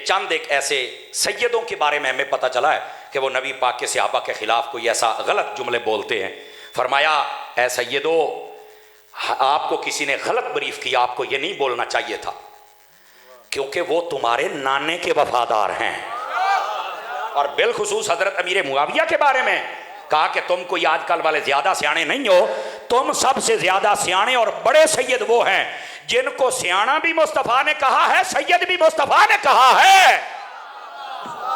चंद एक ऐसे सैयदों के बारे में हमें पता चला है कि वो नबी पाक के सहाबा के खिलाफ कोई ऐसा गलत जुमले बोलते हैं। फरमाया, ऐ सैयदो, आपको किसी ने गलत ब्रीफ किया, आपको ये नहीं बोलना चाहिए था, क्योंकि वो तुम्हारे नाने के वफादार हैं। और बिलखुसूस हजरत अमीर मुआविया के बारे में कहा कि तुम कोई आजकल वाले ज्यादा सियाने नहीं हो, तुम सबसे ज्यादा सियाने और बड़े सैयद वो हैं जिनको सियाना भी मुस्तफा ने कहा है, सैयद भी मुस्तफा ने कहा है,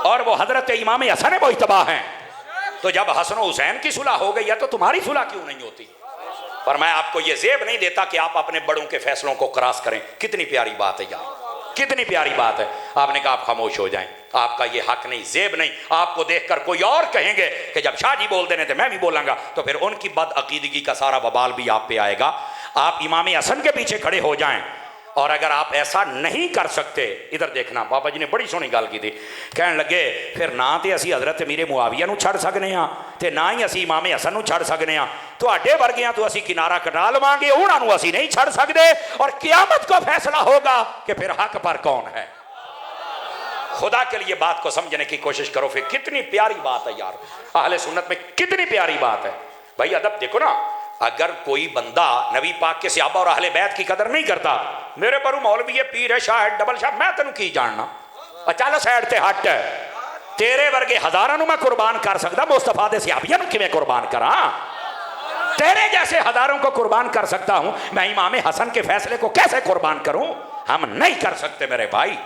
और वो हजरत इमाम हसन मुज्तबा हैं। तो जब हसन हुसैन की सुलह हो गई है तो तुम्हारी सुलह क्यों नहीं होती? पर मैं आपको ये जेब नहीं देता कि आप अपने बड़ों के फैसलों को क्रॉस करें। कितनी प्यारी बात है यार, कितनी प्यारी बात है। आपने कहा आप खामोश हो जाएं, आपका ये हक नहीं, जेब नहीं। आपको देखकर कोई और कहेंगे कि जब शाह जी बोल देने थे मैं भी बोलूंगा, तो फिर उनकी बदअकीदगी का सारा वबाल भी आप पे आएगा। आप इमाम हसन के पीछे खड़े हो जाएं, और अगर आप ऐसा नहीं कर सकते, इधर देखना, बाबा जी ने बड़ी सोहनी गल की थी। कहने लगे फिर ना तो असी हजरत अमीर मुआविया नूं छड़ सकने हां ते ना ही असी इमाम हसन नूं छड़ सकने हां। तुहाडे वर्गियां तो असी किनारा कटा लवांगे, उन्हां नूं असी नहीं छड़ सकते, और क़यामत को फैसला होगा कि फिर हक पर कौन है। खुदा के लिए बात को समझने की कोशिश करो। फिर कितनी प्यारी बात है यार, अहले सुन्नत में कितनी प्यारी बात है भाई। अदब देखो ना, अगर कोई बंदा नबी पाक के सहाबा और अहले बैत की कदर नहीं करता, मेरे पर मौलवी है, पीर है, शाह है, डबल शाह, मैं तेनू की जानना, चल साइड ते हट। तेरे वर्गे हजारां नूं मैं कुर्बान कर सकदा, मुस्तफा दे सहाबियां नूं किवें कुर्बान करा? तेरे जैसे हजारों को कुर्बान कर सकता हूं, मैं इमाम हसन के फैसले को कैसे कुर्बान करूं? हम नहीं कर सकते मेरे भाई।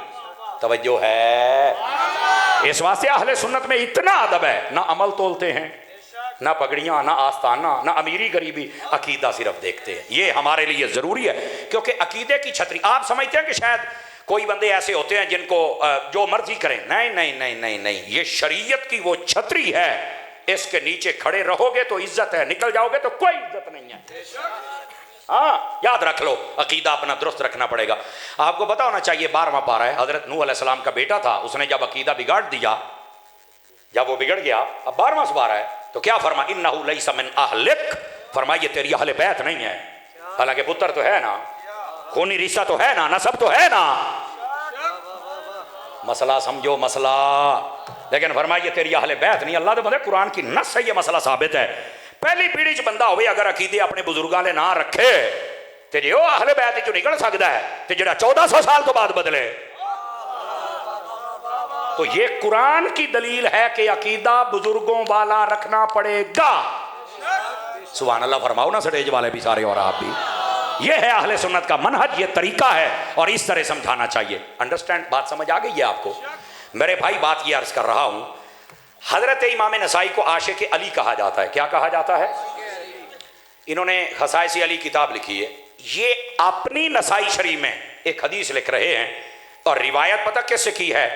तवज्जो है। इस वास्ते अहले सुन्नत में इतना अदब है, ना अमल तोलते हैं, ना पगड़ियाँ, ना आस्ताना, ना अमीरी गरीबी, अकीदा सिर्फ देखते हैं। ये हमारे लिए ज़रूरी है, क्योंकि अकीदे की छतरी, आप समझते हैं कि शायद कोई बंदे ऐसे होते हैं जिनको जो मर्जी करें, नहीं नहीं नहीं नहीं नहीं, ये शरीयत की वो छतरी है, इसके नीचे खड़े रहोगे तो इज्जत है, निकल जाओगे तो कोई इज्जत नहीं है। हाँ, याद रख लो, अकीदा अपना दुरुस्त रखना पड़ेगा। आपको पता होना चाहिए 12वां पारा है, हजरत नूह अलैहिस्सलाम का बेटा था, उसने जब अकीदा बिगाड़ दिया, जब वो बिगड़ गया, अब 12वां पारा है, तो क्या फरमा, इन्नहु लैसा मिन अहलिक, फरमाया ये तेरी अहले बैत नहीं है। हालांकि पुत्र तो है ना, खूनी रिश्ता तो है ना, नसब तो है ना, मसला समझो मसला, लेकिन फरमाया ये तेरी अहले बैत नहीं। अल्लाह दे बंदे, कुरान की नस से ये मसला साबित है। पहली पीढ़ी च बंदा होवे अगर अकीदे अपने बुजुर्गों ने ना रखे, ते जे ओह अहले बैत चों निकल सकता है, ते जेड़ा 1400 साल तो बाद बदले। तो ये कुरान की दलील है कि अकीदा बुजुर्गों वाला रखना पड़ेगा। सुभान अल्लाह फरमाओ ना स्टेज वाले भी सारे और आप भी। ये है अहले सुन्नत का मनहज, ये तरीका है, और इस तरह समझाना चाहिए। अंडरस्टैंड, बात समझ आ गई है आपको? मेरे भाई बात ये अर्ज कर रहा हूं, हजरत इमाम नसाई को आशिक अली कहा जाता है। क्या कहा जाता है? इन्होंने खसाइस अली किताब लिखी है। ये अपनी नसाई शरीफ में एक हदीस लिख रहे हैं, और रिवायत पता किससे की है?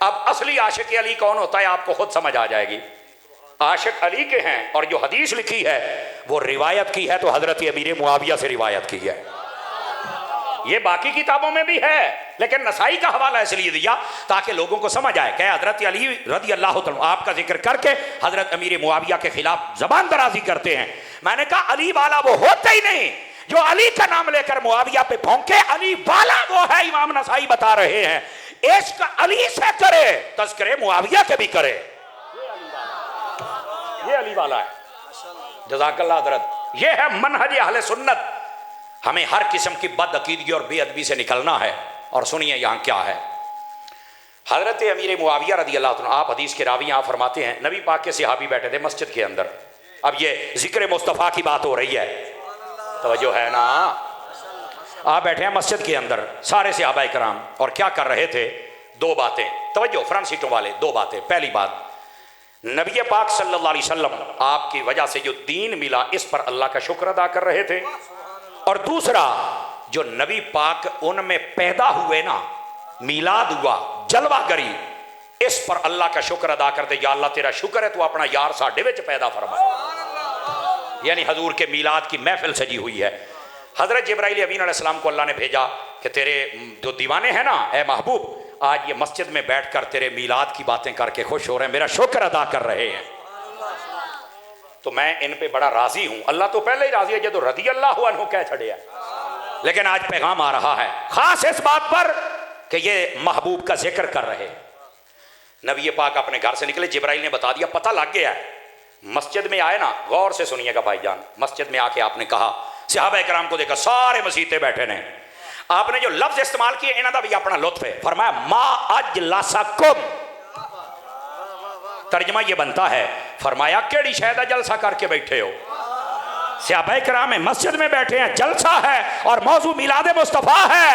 अब असली आशिक अली कौन होता है आपको खुद समझ आ जाएगी। आशिक अली के हैं, और जो हदीस लिखी है वो रिवायत की है तो हजरत अमीर मुआविया से रिवायत की है। ये बाकी किताबों में भी है, लेकिन नसाई का हवाला इसलिए दिया ताकि लोगों को समझ आए कि हजरत अली रदी अल्लाह तआला आपका जिक्र करके हजरत अमीर मुआविया के खिलाफ जबान दराजी करते हैं। मैंने कहा अली वाला वो होता ही नहीं जो अली का नाम लेकर मुआविया पे भौंके। अली वाला वो है, इमाम नसाई बता रहे हैं, इश्क अली से करे, तज़किरे मुआविया के भी करे। ये अली वाला है। जज़ाकल्लाह हज़रत। ये है मनहज अहले सुन्नत। हमें हर किस्म की बदअकीदगी और बेअदबी से निकलना है। और सुनिए यहाँ क्या है। हजरत अमीर मुआविया रदी अल्लाह तआला, आप हदीस के रावी यहाँ फरमाते हैं, नबी पाक के सहाबी बैठे थे मस्जिद के अंदर। अब ये जिक्र मुस्तफ़ा की बात हो रही है, तवज्जो है ना? आप बैठे हैं मस्जिद के अंदर सारे सहाबा इकराम, और क्या कर रहे थे? दो बातें, तवज्जो फ्रंट सीटों वाले, दो बातें। पहली बात, नबी पाक सल्लल्लाहु अलैहि वसल्लम आपकी वजह से जो दीन मिला इस पर अल्लाह का शुक्र अदा कर रहे थे, और दूसरा जो नबी पाक उनमें पैदा हुए ना, मीलाद हुआ, जलवागरी, इस पर अल्लाह का शुक्र अदा करते। या अल्लाह तेरा शुक्र है तू अपना यार साडे विच पैदा फरमा। यानी हजूर के मीलाद की महफिल सजी हुई है। हजरत जिब्राइल अमीन अलैहिस्सलाम को अल्लाह ने भेजा कि तेरे जो दीवाने हैं ना, ए महबूब, आज ये मस्जिद में बैठकर तेरे मीलाद की बातें करके खुश हो रहे हैं, मेरा शुक्र अदा कर रहे हैं। तो मैं इन पे बड़ा राजी हूं। अल्लाह तो पहले ही राजी है, जो रदी अल्लाह अन्हु कह छड़े है। लेकिन आज पैगाम आ रहा है खास इस बात पर कि ये महबूब का जिक्र कर रहे। नबी पाक अपने घर से निकले, जिब्राइल ने बता दिया पता लग गया है। मस्जिद में आए ना, गौर से सुनिएगा भाईजान, मस्जिद में आके आपने कहा, सहाबा कराम को देखा सारे मसीते बैठे ने, आपने जो लफ्ज इस्तेमाल किए इन्हों का भी अपना लुत्फ है। फरमाया मा अजलसकुम, तर्जमा ये बनता है, फरमाया केड़ी शायद जलसा करके बैठे हो। सहाबा कराम मस्जिद में बैठे हैं, जलसा है और मौजू मिलाद मुस्तफा है,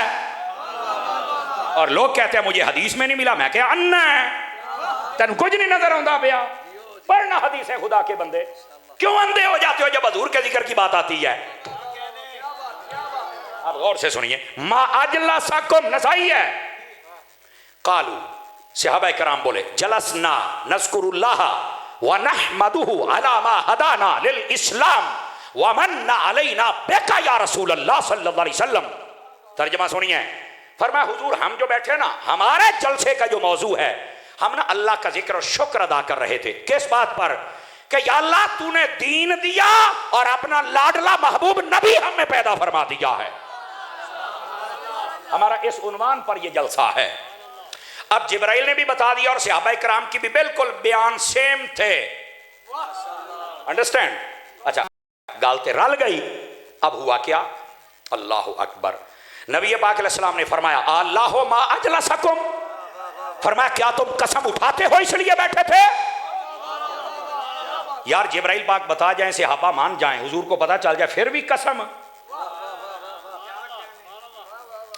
और लोग कहते हैं मुझे हदीस में नहीं मिला। मैं क्या अन्ना है, तेन कुछ नहीं नजर आता पाया, पढ़ना हदीस है खुदा के बंदे, क्यों अंधे हो जाते हो जब हजूर के जिक्र की बात आती है। अब गौर से सुनिए, मा अजलसकुम नसाई है। कालू, सहाबा कराम बोले, जलसना नज़कुरुल्लाह व नहमदुहु अला मा हदाना लिल इस्लाम व मन्ना अलैना बिका या रसूल अल्लाह सल्लल्लाहु अलैहि वसल्लम। तर्जुमा सुनिए, फरमाया हुजूर हम जो बैठे ना, हमारे जलसे का जो मौजू है, हम ना अल्लाह का जिक्र और शुक्र अदा कर रहे थे। किस बात पर? कि या अल्लाह तूने दीन दिया और अपना लाडला महबूब नबी हमें पैदा फरमा दिया है। हमारा इस उन्वान पर यह जलसा है। अब जिब्राइल ने भी बता दिया और सहाबा कराम की भी बिल्कुल बयान सेम थे। अंडरस्टैंड? अच्छा, गालते रल गई। अब हुआ क्या? अल्लाह अकबर। नबी पाक अलैहिस्सलाम ने फरमाया अल्लाह मा अजलसकुम, फरमाया क्या तुम कसम उठाते हो इसलिए बैठे थे? यार जिब्राइल पाक बता जाएं, सहाबा मान जाएं, हुजूर को पता चल जाए, फिर भी कसम।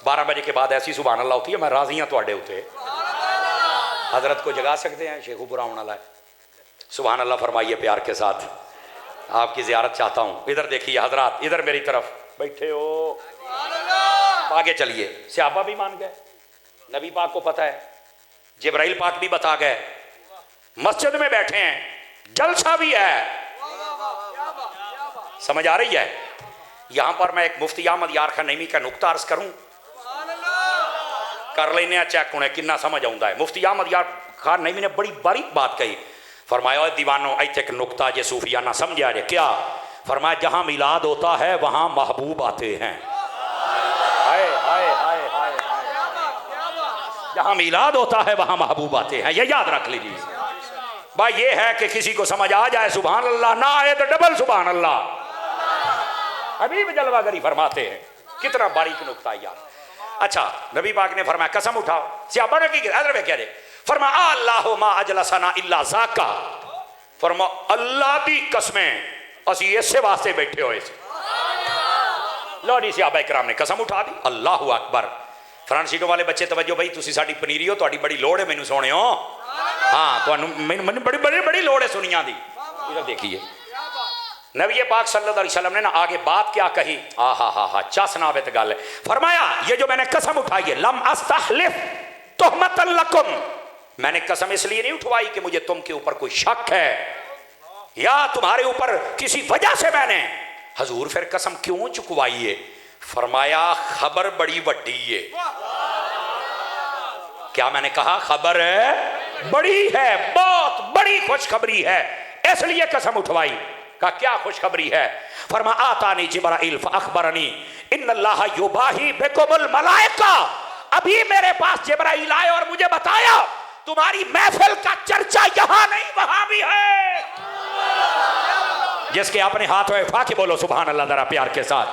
12 बजे के बाद ऐसी सुभान अल्लाह होती है, मैं राजी हूं तुहाडे उत्ते। हजरत को जगा सकते हैं, शेखुपुरा आने वाला है। सुभान अल्लाह फरमाइए प्यार के साथ, आपकी जियारत चाहता हूं। इधर देखिए हजरात, इधर मेरी तरफ बैठे हो, आगे चलिए। सहाबा भी मान गए, नबी पाक को पता है, जिब्राइल पाक भी बता गए, मस्जिद में बैठे हैं, जलसा भी है। समझ आ रही है? यहां पर मैं एक मुफ्ती अहमद यार खान नईमी का नुक्ता अर्ज करूं, कर लेने चेक होने कितना समझ आता है। मुफ्ती अहमद यार खान नईमी ने बड़ी बारीक बात कही। फरमाया दीवानों इत्थे एक नुक्ता जे सूफियाना समझा जे क्या? फरमाया जहां मिलाद होता है वहां महबूब आते हैं। हाय हाय हाय हाय, जहां मिलाद होता है वहां महबूब आते हैं, ये याद रख लीजिए भाई। ये है कि किसी को समझ आ जाए सुभान अल्लाह, ना आए तो डबल सुभान अल्लाह। हबीब जलवागरी फरमाते हैं, कितना बारीक नुक्ता यार। अच्छा, नबी पाक ने फरमाया कसम उठाओ। सहाबा ने की अदर कह रहे, फरमाया अल्लाह मा अजलसना इल्ला ज़ाका, फरमाया अल्लाह दी कसमें असी इसे वास्ते बैठे हुए थे। लो जी, सहाबा कराम ने कसम उठा दी। अल्लाह अकबर। फ्रंट सीटों वाले बच्चे तवज्जो भाई, तुसी साडी पनीरी हो, तुहाडी बड़ी लोड़ है मैनू सोनियो। हाँ, तुहानू मैनू बड़ी बड़ी बड़ी लोड़ है सुनिया दी। इधर देखिए नबी पाक सल्लल्लाहु अलैहि वसल्लम ने ना आगे बात क्या कही, हा चस नावित गल। फरमाया ये जो मैंने कसम उठाई है, लम अस्तहलिफ तुहमतन लकुम, मैंने कसम इसलिए नहीं उठवाई कि मुझे तुम के ऊपर कोई शक है या तुम्हारे ऊपर किसी वजह से मैंने। हजूर फिर कसम क्यों चुकवाई है? फरमाया खबर बड़ी वड्डी है। क्या मैंने कहा? खबर है बड़ी है, बहुत बड़ी खुशखबरी है, इसलिए कसम उठवाई। का क्या खुशखबरी है? फरमा आतानी जिब्राइल फअखबरनी इन्नल्लाह युबाही बिकुमुल मलाइका, अभी मेरे पास जिब्राइल आए और मुझे बताया तुम्हारी महफिल का चर्चा यहां नहीं वहां भी है। जिसके अपने हाथ में उठा के बोलो सुभान अल्लाह जरा प्यार के साथ।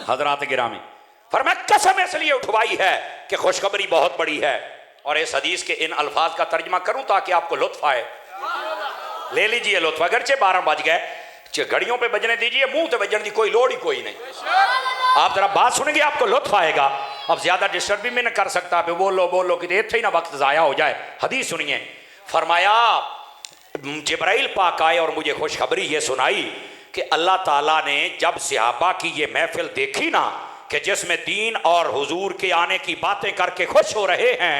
हजरात गिरामी, फरमाया कसम इसलिए उठवाई है कि खुशखबरी बहुत बड़ी है। और इस हदीस के इन अल्फाज का तर्जमा करूं ताकि आपको लुत्फ आए। ले लीजिए लुत्फ। अगरचे 12 बज गए, घड़ियों पे बजने दीजिए, मुंह पे बजने की कोई लोड़ ही कोई नहीं। आप जरा बात सुनेंगे आपको लुत्फ आएगा। अब ज्यादा डिस्टर्ब भी मैं न कर सकता, पे बोलो बोलो कि इतने ही ना वक्त जाया हो जाए। हदीस सुनिए। फरमाया जिब्राइल पाक आए और मुझे खुशखबरी ये सुनाई कि अल्लाह ताला ने जब सहाबा की ये महफिल देखी ना कि जिसमें दीन और हुजूर के आने की बातें करके खुश हो रहे हैं,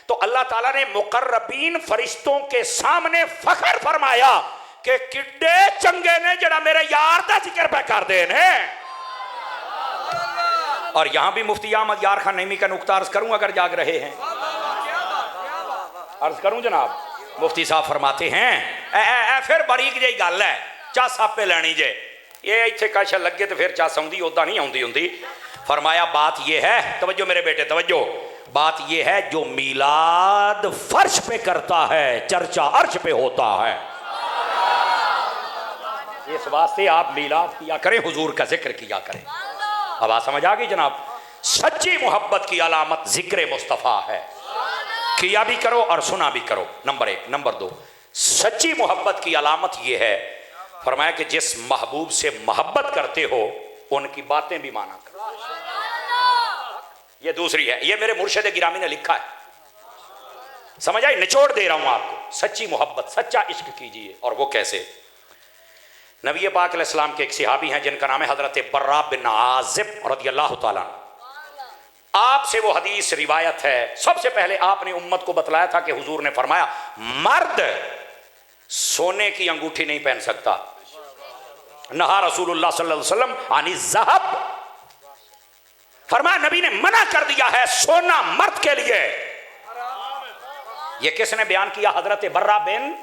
तो अल्लाह ताला ने मुकर्रबीन फरिश्तों के सामने फखर फरमाया कि किड्डे चंगे ने जड़ा मेरे यार दा जिक्र पे कर दे ने। और यहां भी मुफ्ती अहमद यार खान नईमी का नुक्ता अर्ज करूं अगर जाग रहे हैं, अर्ज करूं जनाब। मुफ्ती साहब फरमाते हैं फिर बारीक जी गल है, चस आपे लैनी जे, ये इत्थे कश लगे तो फिर चस आउंदी, उदा नहीं आउंदी हुंदी। फरमाया बात यह है, तवज्जो मेरे बेटे तवज्जो, बात यह है जो मीलाद फर्श पे करता है चर्चा अर्श पे होता है। इस वास्ते आप मीलाद किया करें, हुजूर का जिक्र किया करें। अब बात समझ आ गई जनाब। सच्ची मोहब्बत की अलामत जिक्र मुस्तफ़ा है, किया भी करो और सुना भी करो, नंबर एक। नंबर दो, सच्ची मोहब्बत की अलामत यह है, फरमाया कि जिस महबूब से मोहब्बत करते हो उनकी बातें भी माना करो। ये दूसरी है, ये मेरे मुर्शिद गिरामी ने लिखा है, समझ आई, निचोड़ दे रहा हूं आपको। सच्ची मोहब्बत, सच्चा इश्क कीजिए। और वो कैसे? नबी पाक अलैहिस्सलाम के एक सहाबी हैं जिनका नाम है हजरत बर्रा बिन आज़िब रज़ियल्लाहु ताला। आपसे वो हदीस रिवायत है, सबसे पहले आपने उम्मत को बतलाया था कि हुजूर ने फरमाया मर्द सोने की अंगूठी नहीं पहन सकता। नहा रसूलुल्लाह सल्लल्लाहु अलैहि वसल्लम अनी ज़हब, फरमाया नबी ने मना कर दिया है सोना मर्द के लिए। ये किसने बयान किया? हजरत बर्रा बिन।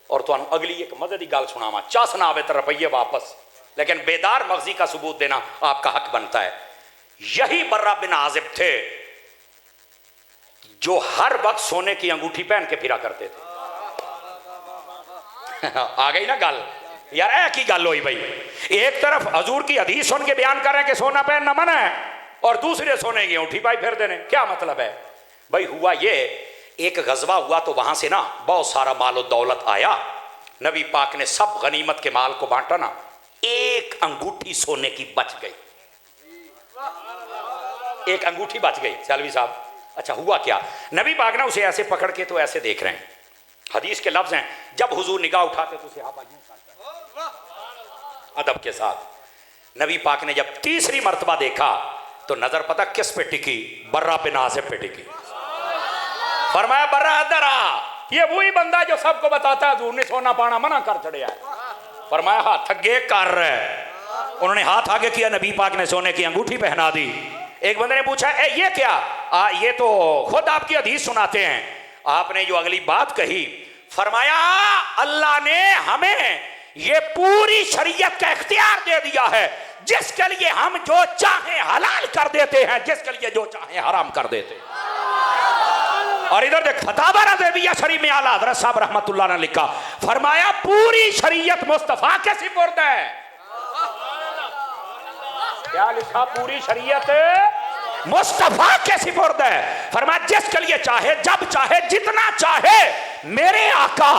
और तो अगली एक मदद की गल सुनावा, चस ना आवे तो रुपये वापस, लेकिन बेदार मगजी का सबूत देना आपका हक बनता है। यही बर्रा बिन आज़िब थे जो हर वक्त सोने की अंगूठी पहन के फिरा करते थे। आ गई ना गल यार, एक ही गल हुई भाई। एक तरफ हजूर की हदीस सुन के बयान कर रहे हैं कि सोना पहनना मना है, और दूसरे सोने की अंगूठी पाई फिर देने, क्या मतलब है भाई? हुआ ये, एक गजवा हुआ तो वहां से ना बहुत सारा माल और दौलत आया, नबी पाक ने सब गनीमत के माल को बांटा ना, एक अंगूठी सोने की बच गई, एक अंगूठी बच गई। चलवी साहब, अच्छा हुआ क्या? नबी पाक ना उसे ऐसे पकड़ के तो ऐसे देख रहे हैं, हदीस के लफ्ज हैं, जब हुजूर निगाह उठाते तो सहाबा यूं अदब के साथ। नबी पाक ने जब तीसरी मर्तबा देखा तो नजर पता किस पे टिकी? बर्रा बिन आज़िब पे टिकी। फरमाया बर्रा इधर आ, ये वही बंदा जो सबको बताता है हुजूर ने सोना पाना मना कर चढ़िया है। फरमाया हाथ आगे कर रहे, उन्होंने हाथ आगे किया, नबी पाक ने सोने की अंगूठी पहना दी। एक बंदे ने पूछा ये क्या? ये तो खुद आपकी हदीस सुनाते हैं। आपने जो अगली बात कही, फरमाया अल्लाह ने हमें ये पूरी शरीयत का इख्तियार दे दिया है, जिसके लिए हम जो चाहे हलाल कर देते हैं, जिसके लिए जो चाहे हराम कर देते हैं। और इधर देख, फतावा रज़विय्या शरीफ में आला हज़रत साहब रहमतुल्लाह ने लिखा, फरमाया पूरी शरीयत मुस्तफा के सिपुर्द है। क्या लिखा? पूरी शरीयत मुस्तफा के सिपुर्द है। फरमाया जिसके लिए चाहे, जब चाहे, जितना चाहे, मेरे आका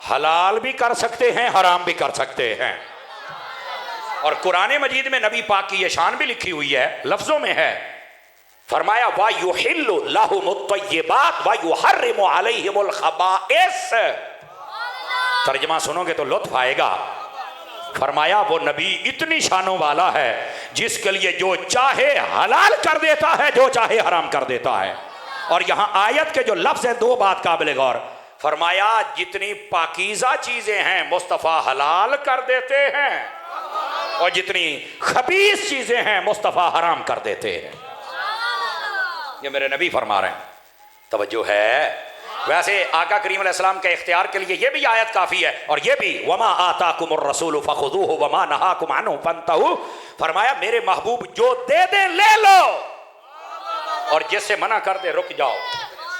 हलाल भी कर सकते हैं, हराम भी कर सकते हैं। और कुरान मजीद में नबी पाक की ये शान भी लिखी हुई है, लफ्जों में है, फरमाया वा युहिल्लु लहुमुत तय्यिबात वा युहर्रिमु अलैहिमुल खबाइस। तर्जुमा सुनोगे तो लुत्फ आएगा। फरमाया वो नबी इतनी शानों वाला है जिसके लिए जो चाहे हलाल कर देता है, जो चाहे हराम कर देता है। और यहां आयत के जो लफ्ज हैं, दो बात काबिल गौर। फरमाया जितनी पाकीज़ा चीजें हैं मुस्तफ़ा हलाल कर देते हैं, और जितनी खबीस चीजें हैं मुस्तफ़ा हराम कर देते हैं। ये मेरे नबी फरमा रहे हैं, तवज्जो है। वैसे आका करीम अलैहिस्सलाम के इख्तियार के लिए ये भी आयत काफ़ी है, और ये भी वमा आताकुमुर रसूलु फखुदूहु वमा नहाकुम अन्हु फंतहू। फरमाया मेरे महबूब जो दे दे ले लो, और जिससे मना कर दे रुक जाओ,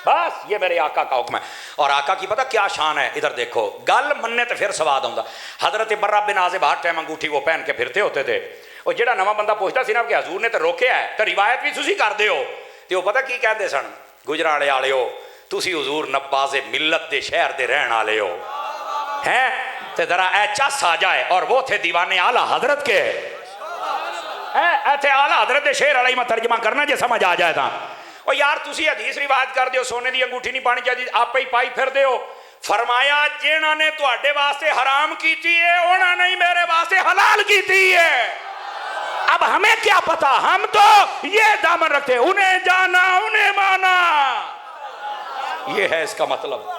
बस ये मेरे आका का हुक्म है। और आका की पता क्या शान है? इधर देखो, गल मनने तो फिर स्वाद आउंदा। हजरत बर्रा बिन आज़िब हर टाइम अंगूठी वो पहन के फिरते होते थे। और जेड़ा नवा बंदा पूछता सी ना कि हजूर ने तो रोकया है, तो रिवायत भी तुसी करदे हो, तो पता की कहते सन? गुजराले वाले हो तुसी, हुजूर नब्बाज़े मिल्लत दे शहर दे रहन वाले हो हैं, ते जरा ए चस आ जाए। और वो थे दीवाने आला हजरत के हैं, थे आला हजरत दे शेर वाला ही मैं तर्जमा करना जे समझ आ जाए था। और यार तुसी हदीस रिवायत कर दो सोने की अंगूठी नहीं पानी चाहिए, आप ही पाई फिर दो। फरमाया जिन्हों ने तुहाडे वास्ते हराम की है, उन्होंने ही मेरे वास्ते हलाल की है। अब हमें क्या पता, हम तो ये दामन रखते, उन्हें जाना उन्हें माना, ये है इसका मतलब।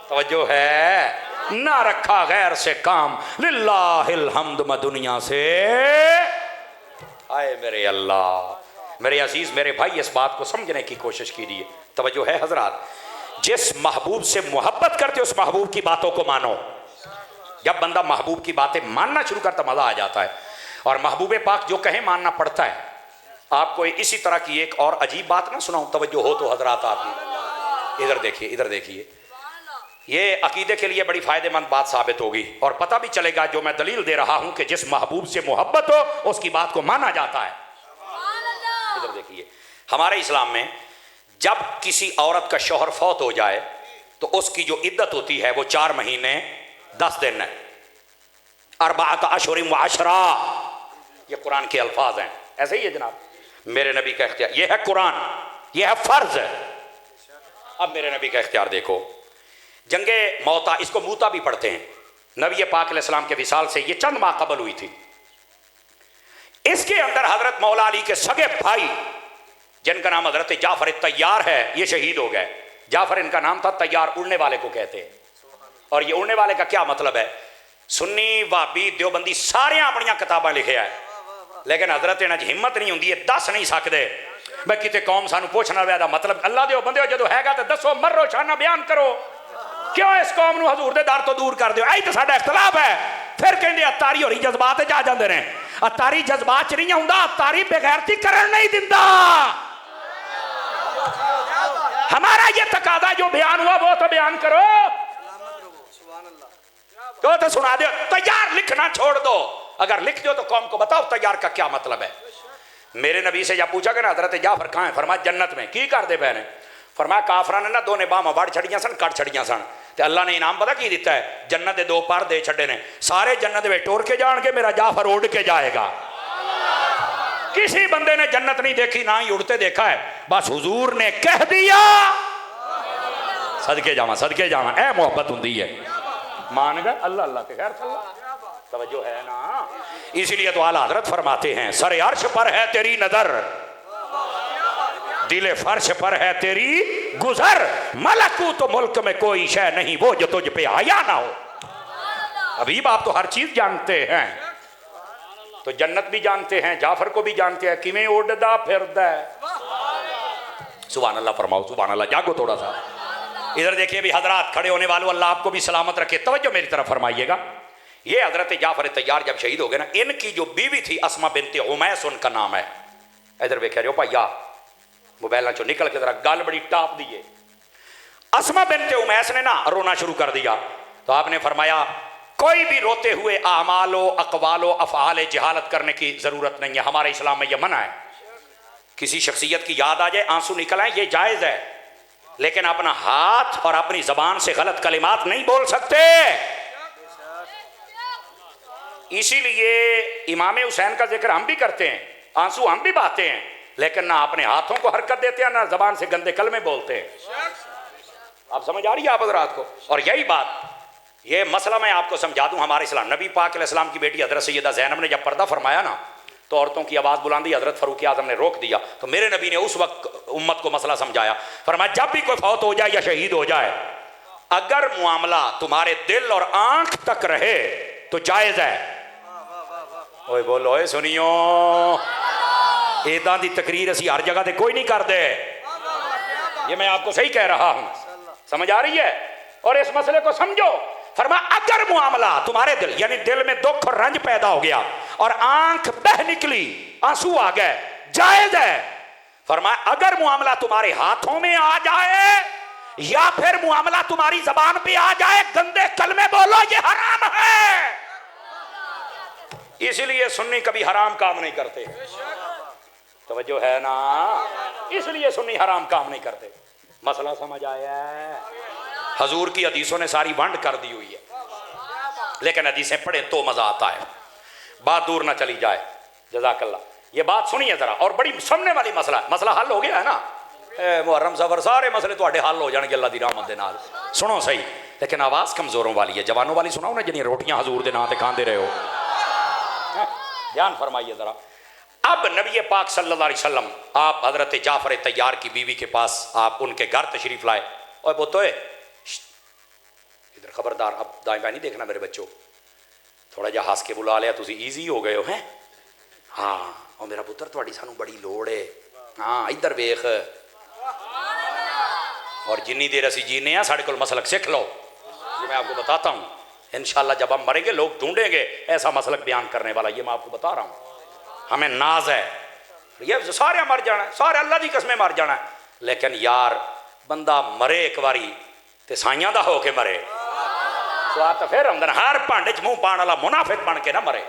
तवज्जो है ना, रखा गैर से काम, लिल्लाहिल हम्द, मैं दुनिया से आए मेरे अल्लाह, मेरे अजीज मेरे भाई, इस बात को समझने की कोशिश कीजिए। तवज्जो है हजरात, जिस महबूब से मोहब्बत करते उस महबूब की बातों को मानो। जब बंदा महबूब की बातें मानना शुरू करता मजा आ जाता है, और महबूब पाक जो कहे मानना पड़ता है। आपको इसी तरह की एक और अजीब बात ना सुनाऊं, तवज्जो हो तो हजरात आपकी, इधर देखिए, इधर देखिए, ये अकीदे के लिए बड़ी फायदेमंद बात साबित होगी, और पता भी चलेगा जो मैं दलील दे रहा हूं कि जिस महबूब से मोहब्बत हो उसकी बात को माना जाता है। इधर देखिए, हमारे इस्लाम में जब किसी औरत का शौहर फौत हो जाए तो उसकी जो इद्दत होती है वो 4 महीने 10 दिन है। अरबाअत अशहुरिन व अशरा, ये कुरान के अल्फाज हैं, ऐसे ही है जनाब, मेरे नबी का इख्तियार, ये है कुरान, ये है फर्ज। अब मेरे नबी का इख्तियार देखो, जंगे मौता, इसको मूता भी पढ़ते हैं, नबी पाक अलैहिस्सलाम के विसाल से ये चंद माह कबल हुई थी। इसके अंदर हजरत मौला अली के सगे भाई जिनका नाम हजरत जाफर तैयार है, ये शहीद हो गए। जाफर इनका नाम था, तैयार उड़ने वाले को कहते हैं। और ये उड़ने वाले का क्या मतलब है, सुन्नी वाबी देवबंदी सारे अपनी किताबें लिखे है, लेकिन हजरत इन्हां हिम्मत नहीं होंदी, दस नहीं सकते मैं किते कौम सानू पुछना दा मतलब अल्लाह दे बंदे जो हैगा तो दसो, मरो शाना बयान करो, क्यों इस कौम नू हजूर दे दर तो दूर कर दियो, यही तो साडा इख्तलाफ है। फिर कहंदे अतारी होरी जज्बात च आ जांदे ने, अतारी जज्बात च नहीं आउंदा, अतारी बेगैरती करन नहीं दिंदा। हमारा ये तकादा जो बयान हुआ वो तो बयान करो, तो सुना दो। तैयार लिखना छोड़ दो, अगर लिख दो तो कौम को बताओ तैयार का क्या मतलब है। मेरे नबी से जब पूछा गया ना हजरत जाफर कहां है, फरमाया जन्नत में। की करते पे ने, फरमाया काफरा ने ना दोने बाहां वड़ छड़ियां सन, कट छड़ियां सन, ते अल्लाह ने इनाम पता की दिता है, जन्नत के 2 पर दे छड़े ने, सारे जन्नत में टोर के जाएंगे, मेरा जाफर उड़ के जाएगा। किसी बंदे ने जन्नत नहीं देखी, ना ही उड़ते देखा है, बस हुजूर ने कह दिया, सदके जावा, सदके जावा, ए मोहब्बत हुंदी है। मान गए अल्लाह अल्लाह के खैर तवज्जो है ना। इसलिए तो आला हजरत फरमाते हैं, सरे अर्श पर है तेरी नजर, दिले फर्श पर है तेरी गुजर, मलकूत तो मुल्क में कोई शय नहीं वो जो तुझ पे आया ना हो। अभी आप तो हर चीज जानते हैं, तो जन्नत भी जानते हैं, जाफर को भी जानते हैं, किमें उड़दा फिरदा है। सुभान अल्लाह फरमाओ, सुभान अल्लाह, जागो थोड़ा सा। इधर देखिए भी हजरात, खड़े होने वालों, अल्लाह आपको भी सलामत रखे, तवज्जो मेरी तरफ फरमाइएगा। ये हजरत जाफर तैयार जब शहीद हो गए ना, इनकी जो बीवी थी अस्मा बिनते उमैस उनका नाम है। इधर वेख्या जो भैया मोबाइल चो निकल के जरा गल बड़ी टाप दी है। अस्मा बिनते उमैस ने ना रोना शुरू कर दिया, तो आपने फरमाया कोई भी रोते हुए आमालो अकवालो अफआल जहालत करने की जरूरत नहीं है, हमारे इस्लाम में यह मना है। किसी शख्सियत की याद आ जाए, आंसू निकल आए, ये जायज है, लेकिन अपना हाथ और अपनी जबान से गलत कलिमात नहीं बोल सकते। इसीलिए इमाम हुसैन का जिक्र हम भी करते हैं, आंसू हम भी बहाते हैं, लेकिन ना अपने हाथों को हरकत देते हैं, ना जबान से गंदे कलमे बोलते हैं। आप समझ आ रही है आप हजरात को। और यही बात, ये मसला मैं आपको समझा दूं, हमारे इस्लाम नबी पाक अलैहिस्सलाम की बेटी हजरत सैयदा ज़ैनब ने जब पर्दा फरमाया ना, तो औरतों की आवाज़ बुलंदी हजरत फारूक आजम ने रोक दिया। तो मेरे नबी ने उस वक्त उम्मत को मसला समझाया, फरमाया जब भी कोई फौत हो जाए या शहीद हो जाए, अगर मामला तुम्हारे दिल और आंख तक रहे तो जायज़ है। ओए बोलो, ओए सुनियो, इदां दी तकरीर असी हर जगह ते कोई नहीं करते, ये मैं आपको सही कह रहा हूं, समझ आ रही है। और इस मसले को समझो, फरमाया अगर मामला तुम्हारे दिल यानी दिल में दुख और रंज पैदा हो गया और आंख बह निकली, आंसू आ गए, जायज है। फरमाया अगर मामला तुम्हारे हाथों में आ जाए या फिर मामला तुम्हारी जबान पे आ जाए, गंदे कलमे बोलो, ये हराम है। इसलिए सुन्नी कभी हराम काम नहीं करते, तवज्जो है ना, इसलिए सुन्नी हराम काम नहीं करते। मसला समझ आया है। हजूर की हदीसों ने सारी वंड कर दी हुई है, लेकिन हदीसें पढ़े तो मजा आता है, बात दूर ना चली जाए। जज़ाकल्लाह, ये बात सुनिए जरा, और बड़ी समझने वाली मसला, मसला हल हो गया है ना। मुहर्रम सफर सारे मसले तो हल हो जाएंगे अल्लाह दी रहमत दे नाल। सुनो सही, लेकिन आवाज़ कमजोरों वाली है, जवानों वाली सुनाओ ना, जिन्हें रोटियां हजूर दे नाम ते खाते रहे हो। ध्यान फरमाइए जरा। अब नबी पाक सल्लल्लाहु अलैहि वसल्लम आप हजरत जाफर तैयार की बीवी के पास आप उनके घर तशरीफ लाए। और बोतोए इधर खबरदार, अब दाएं बाएं नहीं देखना मेरे बच्चों, थोड़ा जा हंस के बुला लिया तुसी, ईजी हो गए हो हैं। हाँ और मेरा पुत्र तुहाडी सानू बड़ी लोड़ है, हाँ इधर वेख, और जिन्नी देर असी जीने हैं साढ़े को मसलक सीख लो। ये मैं आपको बताता हूँ, इंशाल्लाह जब हम मरेंगे लोग ढूंढेंगे ऐसा मसलक बयान करने वाला, ये मैं आपको बता रहा हूँ। हमें नाज है, ये सारे मर जाना है, सारे अल्लाह की कसमें मर जाना है, लेकिन यार बंदा मरे एक बारी तो साइयां दा होके मरे, स्वाद तो फिर आंदा, हर भांडे च मुंह पाने वाला मुनाफिक बन के ना मरे।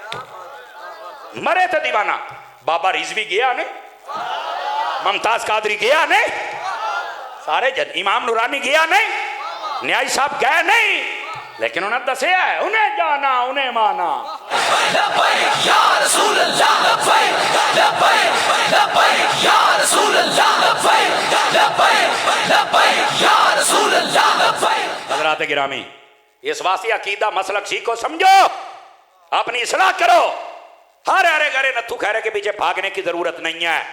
मरे तो दीवाना। बाबा रिजवी गया ने, मुमताज कादरी गया ने, सारे जन, इमाम नूरानी गया नहीं, न्याय साहब गए नहीं, लेकिन उन्हें दसिया है, उन्हें जाना उन्हें माना। हज़रात गिरामी, इस वास्ते अकीदा मसलक सीखो, समझो, अपनी इस्लाह करो। हर अरे गरे नत्थू खैरे के पीछे भागने की जरूरत नहीं है।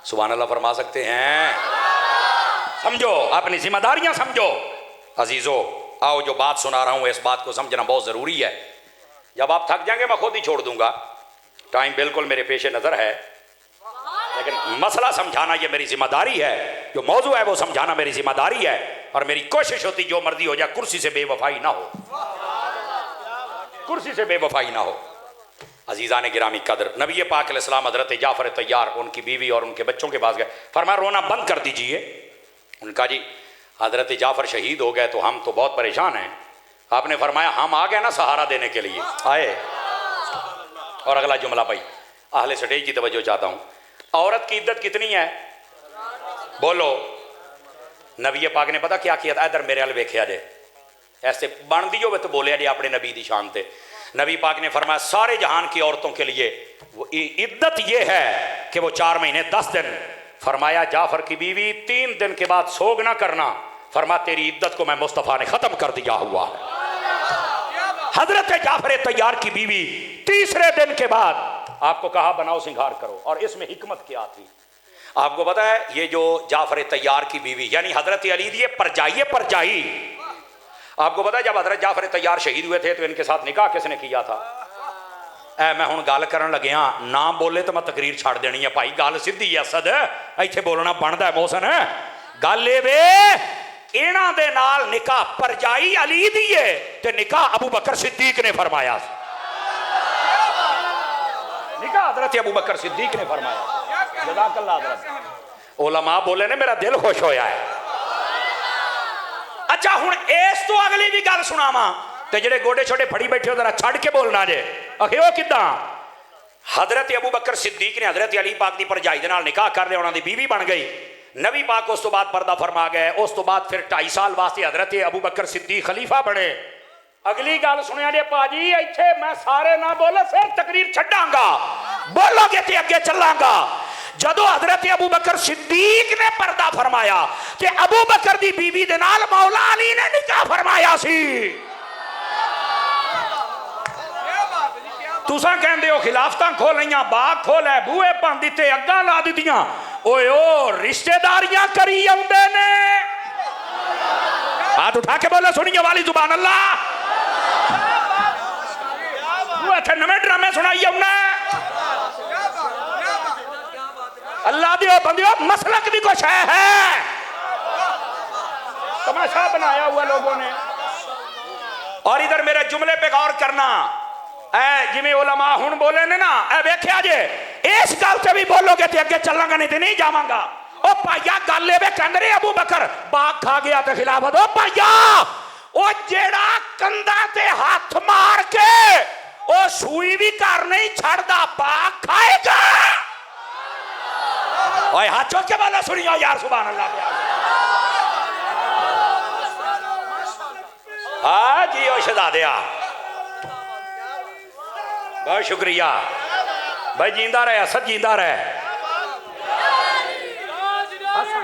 सुभान अल्लाह फरमा सकते हैं। समझो, अपनी जिम्मेदारियां समझो। अजीजो आओ, जो बात सुना रहा हूं इस बात को समझना बहुत जरूरी है। जब आप थक जाएंगे मैं खुद ही छोड़ दूंगा, टाइम बिल्कुल मेरे पेशे नजर है, लेकिन मसला समझाना ये मेरी जिम्मेदारी है, जो मौजू है वो समझाना मेरी जिम्मेदारी है, और मेरी कोशिश होती जो मर्जी हो जाए कुर्सी से बेवफाई ना हो, कुर्सी से बेवफाई ना हो। अजीज़ा ने गिरामी कदर, नबी पाक अलैहिस्सलाम हज़रत जाफ़र तैयार उनकी बीवी और उनके बच्चों के पास गए, फरमाया रोना बंद कर दीजिए। उनका जी हज़रत जाफ़र शहीद हो गए तो हम तो बहुत परेशान हैं। आपने फरमाया हम आ गए ना सहारा देने के लिए, आए। और अगला जुमला भाई अहले स्टेज की तवज्जो चाहता हूँ, औरत की इद्दत कितनी है बोलो। नबी पाक ने पता क्या किया था, इधर मेरे अल वेख्या जे, ऐसे बन दी हो तो बोलिया जे अपने नबी की शान ते। नबी पाक ने फरमाया सारे जहान की औरतों के लिए वो इद्दत ये है कि वो 4 महीने 10 दिन, फरमाया जाफर की बीवी 3 दिन के बाद सोग ना करना, फरमा तेरी इद्दत को मैं मुस्तफ़ा ने खत्म कर दिया हुआ है। हजरत जाफर तैयार की बीवी 3रे दिन के बाद आपको कहा बनाओ सिंगार करो, और इसमें हिकमत क्या थी आपको पता है। ये जो जाफर तैयार की बीवी यानी हजरत अली दी परजाई, आपको पता है जब हजरत जाफर तैयार शहीद हुए थे तो इनके साथ निकाह किसने किया था। मैं हुण गल करन लग्या, ना बोले तो मैं तकरीर छड़ देनी है भाई, गल सीधी असद इत्थे बोलना बनदा है। मोहसन गल ए वे इन्हां दे नाल निकाह परजाई अली दी है ते निकाह अबू बकर सिद्दीक ने फरमाया, निकाह हजरत अबू बकर सिद्दीक ने फरमाया। जज़ाकल्लाह हजरत उलमा बोले ने मेरा दिल खुश होया है। अच्छा हुण इस तो अगली भी गल सुनावा ते जेडे गोडे छोटे फड़ी बैठे हो जरा छड़ के बोलना जे, आखे ओ किदां। हजरत अबू बकर सिद्दीक ने हजरत अली पाक दी परजाई दे नाल निकाह कर लिया, उन्हां दी बीवी बन गई। नबी पाक उस तो बाद पर्दा फरमा गए। उस तो बाद फिर 2.5 साल वास्ते हजरत अबू बकर सिद्दीक खलीफा बने। अगली गल सुनिया जे भाजी, इत्थे मैं सारे ना बोले फिर तकरीर छड्डांगा, बोलोगे ते अगे चलांगा। जदों हजरत अबू बकर सिद्दीक ने पर्दा फरमाया कि अबू बकर दी बीवी दे नाल मौला अली ने निकाह फरमाया सी। तुसा कहंदे हो खिलाफतां खोलियां, बाग खोले, बूहे भन दिते, अग्गां ला दित्तियां, ओए ओ रिश्तेदारियां करी आउंदे ने। हाथ उठा के बोलो सुनिए वाली जुबान अल्लाह। तू इत्थे नवें ड्रामे सुनाई आउना, अल्लाह दियो बंदियो मसलक भी कुछ है, तमाशा बनाया हुआ लोगों ने। और इधर मेरे जुमले पे गौर करना, ऐ जिवें उलमा हुण बोले ने ना, ऐ वेख्या जे इस गल से भी बोलोगे ते अगे चलांगा, नहीं ते नहीं जावांगा। ओ भाईया गल ए वे कहंदे ने अबू बकर बाग खा गया ते खिलाफत, ओ भाईया ओ जेड़ा कंधा ते हाथ मार के ओ सूई भी घर नहीं छड़दा बाग खाएगा। ओए हाथ चौक के बोलो सुनियो यार, सुभान अल्लाह। हाँ जी ओ शहजादिया, बहुत शुक्रिया भाई, जींदा रहे असद, जींदा रहे। अच्छा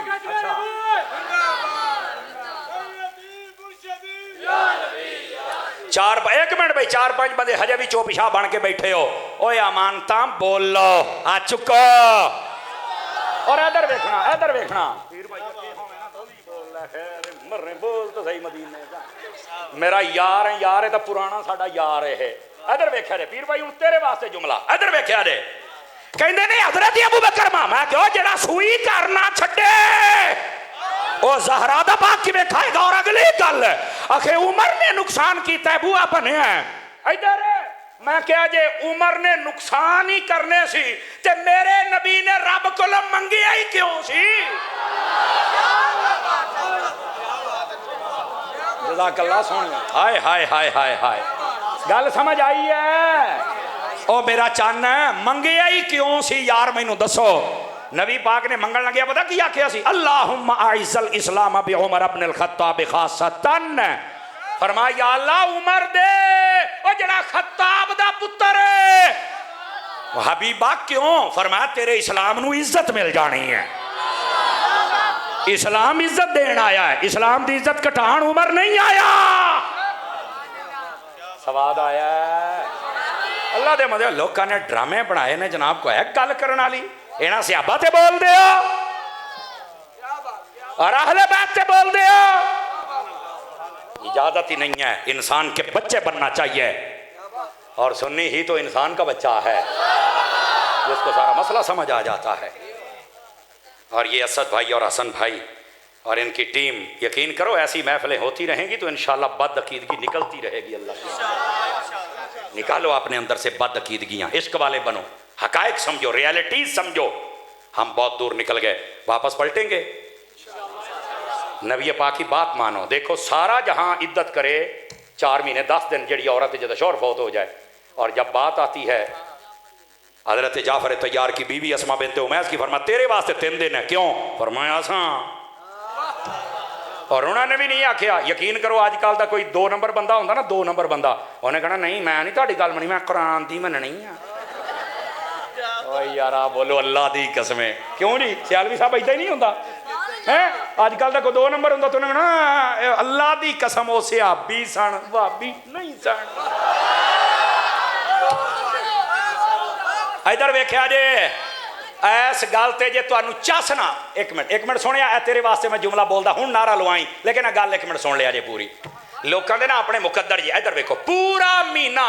एक मिनट भाई, 4-5 बंदे हजे भी चौपिशा बन के बैठे हो। ओए अमानता बोलो, आ चुको। और इधर देखना, इधर देखना, बोल तो सही मदीने का मेरा यार है, यार है तो पुराना साडा यार है। इधर वेख्या जे पीर भाई हूँ तेरे वास्ते जुमला इधर वेख्या जे कहते ने हजरत अबू बकर मामा क्यों जरा सुई करना छड्डे ओ ज़हरा दा पाक किवें खाएगा। और अगली गल आखे उमर ने नुकसान किया बुआ बनिया इधर मैं क्या जे उमर ने नुकसान ही करने सी ते मेरे नबी ने रब कोलों मंगिया ही क्यों सी। जज़ाकल्लाह सोनिया हाय हाय हाय हाय हाय गल समझ आई है। ओ मेरा चन्न मंगिया ही क्यों सी यार मैनू दसो। नबी पाक ने मंगन लगे पता की आख्या सी अल्लाहुम्मा आइज़ल इस्लाम बि उमर इब्न अल खत्ताब खासतन फरमाया या अल्लाह उमर दे ओ जड़ा खत्ताब दा पुत्र है हबीबा क्यों फरमाया तेरे इस्लाम नू इज्जत मिल जानी है। इस्लाम इज्जत देन आया है इस्लाम दी इज्जत घटाण उमर नहीं आया। सवाद आया अल्लाह दे मदे लोकां ने ड्रामे बनाए ने जनाब को है गल करन वाली इन्हां सहाबा ते बोल दे और अहले बैत ते बोल दे इजाजत ही नहीं है। इंसान के बच्चे बनना चाहिए और सुन्नी ही तो इंसान का बच्चा है जिसको सारा मसला समझ आ जाता है। और ये असद भाई और हसन भाई और इनकी टीम यकीन करो ऐसी महफिलें होती रहेंगी तो इंशाल्लाह बदअकीदगी निकलती रहेगी। अल्लाह निकालो अपने अंदर से बदअकीदगियाँ इश्क वाले बनो हकायक समझो रियलिटीज समझो। हम बहुत दूर निकल गए वापस पलटेंगे नबी पाक की बात मानो। देखो सारा जहां इद्दत करे 4 महीने 10 दिन जड़ी औरत जब शौहर फौत हो जाए और जब बात आती है हजरत जाफर तैयार की बीवी अस्मा बिनते उमैस की फरमा तेरे वास्ते 3 दिन है क्यों फरमाया सा और उन्होंने भी नहीं आख्या। यकीन करो अजकल का कोई 2 नंबर बंदा होंदा ना 2 नंबर बंदा उन्हें कहना नहीं मैं नहीं तुहाडी गल मनी मैं कुरान दी मननी है। यार आप बोलो अल्लाह दी कसमें क्यों जी सियालवी साहब इदा ही नहीं होंदा है अजकल का कोई 2 नंबर होंदा तो उन्हें कहना अल्लाह दी कसम वो सियाबी सन भाबी नहीं सन। इधर वेख्या जे इस गल ते जे तुहानू चसना एक मिनट सुनिया तेरे वास्ते मैं जुमला बोलदा हुण नारा लवाई लेकिन गल 1 मिनट सुन लिया जे पूरी लोगों के ना अपने मुकद्दर जी। इधर वेखो पूरा महीना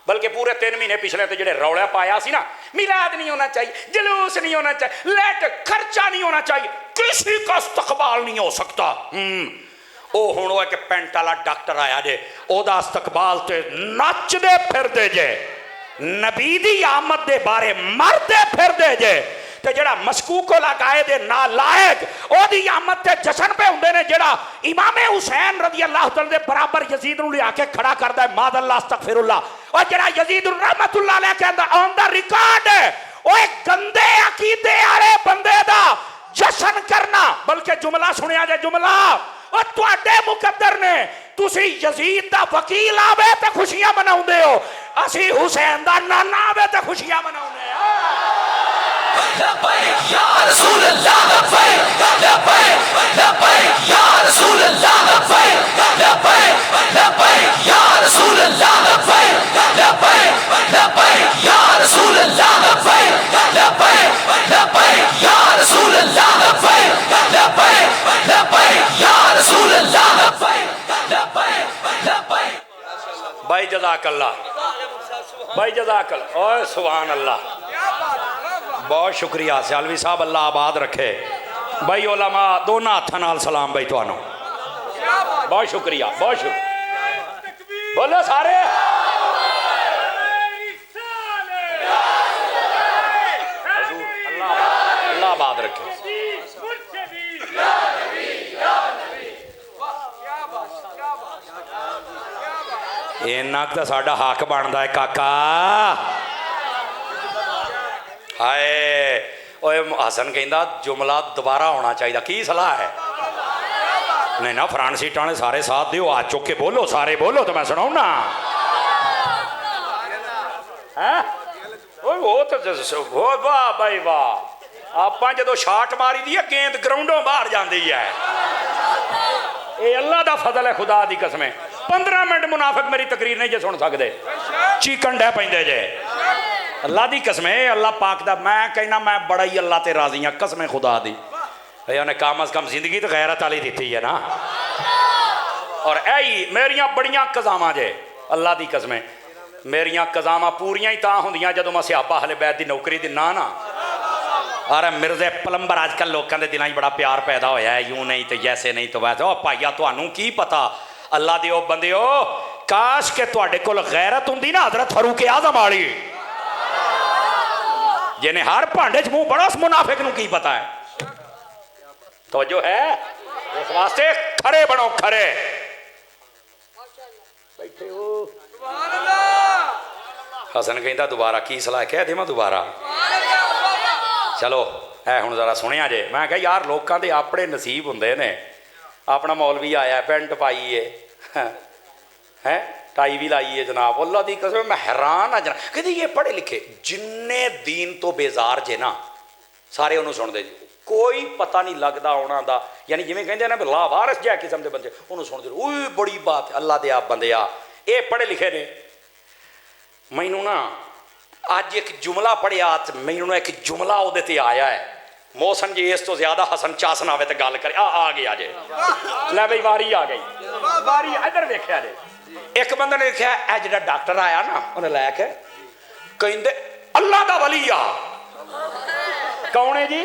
बल्कि पूरे 3 महीने पिछले तो जो रौला पाया सी ना मिलाद नहीं होना चाहिए जुलूस नहीं होना चाहिए लेट खर्चा नहीं होना चाहिए किसी का इस्तकबाल नहीं हो सकता। ओ हुण वो एक पेंट वाला डॉक्टर आया जे ओदा इस्तकबाल ते नचदे फिरदे जे नबी दी आमद दे बारे मरदे फिरदे जे ते जड़ा मशकूक लगाए दे नालायक ओदी आमद ते जश्न पे हुंदे ने जड़ा इमाम हुसैन रज़ी अल्लाह तआला दे बराबर यजीद नूं लिया के खड़ा करदा है मादल्लाह अस्तगफिरुल्लाह और जड़ा यजीद रहमतुल्लाह अलैह कहंदा ऑन द रिकॉर्ड ओए गंदे अकीदे वाले बंदे दा जश्न करना बल्कि जुमला सुनिया जे जुमला और तुहाडे मुकद्दर ने तुसी यजीद दा वकील आवे ते खुशियां मनाउंदे हो असी हुसैन दा नाना आवे ते खुशियां मनाउंदे या रसूल अल्लाह लब्बैक लब्बैक लब्बैक या रसूल अल्लाह लब्बैक लब्बैक लब्बैक या रसूल अल्लाह लब्बैक लब्बैक लब्बैक या रसूल अल्लाह लब्बैक लब्बैक लब्बैक या रसूल अल्लाह लब्बैक लब्बैक लब्बैक या रसूल अल्लाह लब्बैक लब्बैक लब्बैक। भाई जज़ाकल्लाह भाई जज़ाकल्लाह ओए सुभान अल्लाह बहुत शुक्रिया सियालवी साहब अल्लाह आबाद रखे भाई उलमा दोनों हाथों नाल सलाम भाई तुहानू बहुत शुक्रिया बोलो सारे अल्लाह आबाद रखे। इन्ना तो साडा हक बनता है काका। हाय ओए हसन कहंदा जुमला दोबारा होना चाहिए की सलाह है नहीं ना फ्रंट सीटा ने सारे साथ दियो हाथ चुक के बोलो सारे बोलो तो मैं सुनाऊ ना वो तो वाह भाई वाह आप जो शाट मारी दी है गेंद ग्राउंडों बाहर जाती है ये अल्लाह का फजल है खुदा दी कसमें 15 मिनट मुनाफिक मेरी तकरीर नहीं जे सुन सकते चीकन डै पैंदे जे अल्लाह दी कसमें अल्लाह पाक दा मैं कहना मैं बड़ा ही अल्लाह ते राजी हाँ कसमें खुदा दी उन्हें कम अज कम जिंदगी तो गैरत वाली दी है ना और यही मेरिया बड़िया कजावां जे अल्लाह दी कसमें मेरिया कज़ामां पूरियां ही तां होंदियां जदों मैं सियाबा हले बैद की नौकरी दिना ना। अरे मिर्जे पलंबर अजकल लोगों के दिलों बड़ा प्यार पैदा होया है, यूं नहीं तो जैसे नहीं तो वैसे। ओ भाईया तुहानू की पता अल्लाह दे ओ बंदिओ, काश के तुहाडे कोल गैरत हुंदी ना हजरत फारूक आज़म वाली, जिन्हें हर भांडे च मुंह बड़ा, उस मुनाफिक नू की पता है। तवज्जो है, इस वास्ते खरे बनो, खरे बैठे हो। हसन कहता दोबारा की सलाह कह देवां दोबारा। चलो है हुण जरा सुनिया जे। मैं कहा यार लोगों के अपने नसीब हुंदे ने। अपना मौलवी आया पेंट पाई है टाई भी लाई है जनाब, अल्लाह दी कसम मैं हैरान आ जनाब। कहते ये पढ़े लिखे जिन्ने दीन तो बेजार जे ना सारे उन्होंने सुनते जी, कोई पता नहीं लगता उन्हों का, यानी जिवें कहते हैं ना लावारस जै किस्म के बंदे उन्होंने सुनते ओए बड़ी बात अल्लाह दे आप बंदे आ ये पढ़े लिखे ने। मैनू ना अज एक जुमला पढ़िया, मैनू ना एक जुमला उहदे ते आया है। मौसम जी इस तो ज्यादा हसन चासन आवे तो गल करे। आ गया जे, लै बई वारी आ गई, वारी इधर वेख्या जे। एक बंदे ने लिखा है जो डॉक्टर आया ना उन्हें लैके कहते अल्लाह का वली आ। कौन है जी?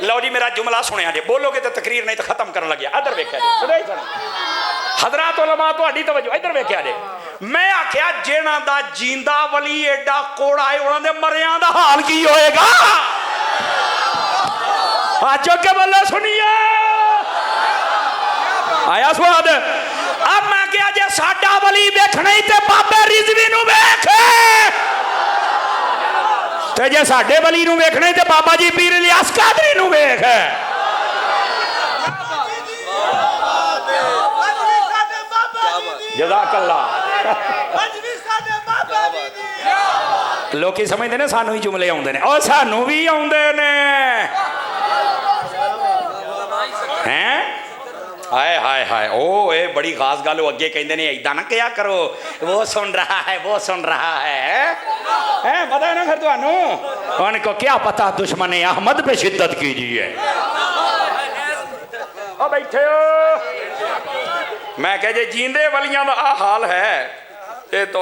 लो जी मेरा जुमला सुनिया जे, बोलोगे तो तकरीर नहीं तो खत्म करने लगे। इधर वेख्या जे हजरात उलमा तुहाडी तवज्जो, इधर वेख्या जे। मैं आख्या जिन्हां दा जींदा वली एडा कोड़ा है उन्हां दे मरियां दा हाल की होएगा। आज के बल्ले सुनिए आया स्वाद। अब मैं क्या जे साडा वली वेखना ही ते बाबे रिजवी नू वेख, ते जे साडे वली नू वेखना ही ते बाबा जी पीर इलियास कादरी नू वेख। जज़ाकल्लाह। लोग समझते ने सानू ही जुमले आउंदे ने, और सानू भी आउंदे ने हैं। हाय हाय हाय ओ ये बड़ी खास गल। अगे कहते ने इदा ना क्या करो, वो सुन रहा है वो सुन रहा है पता है ना। फिर तुहानू उनको क्या पता दुश्मन अहमद पे शिद्दत कीजिए। ओ बैठे हो। मैं कह जे जींदे वलियां दा आ हाल है ये तो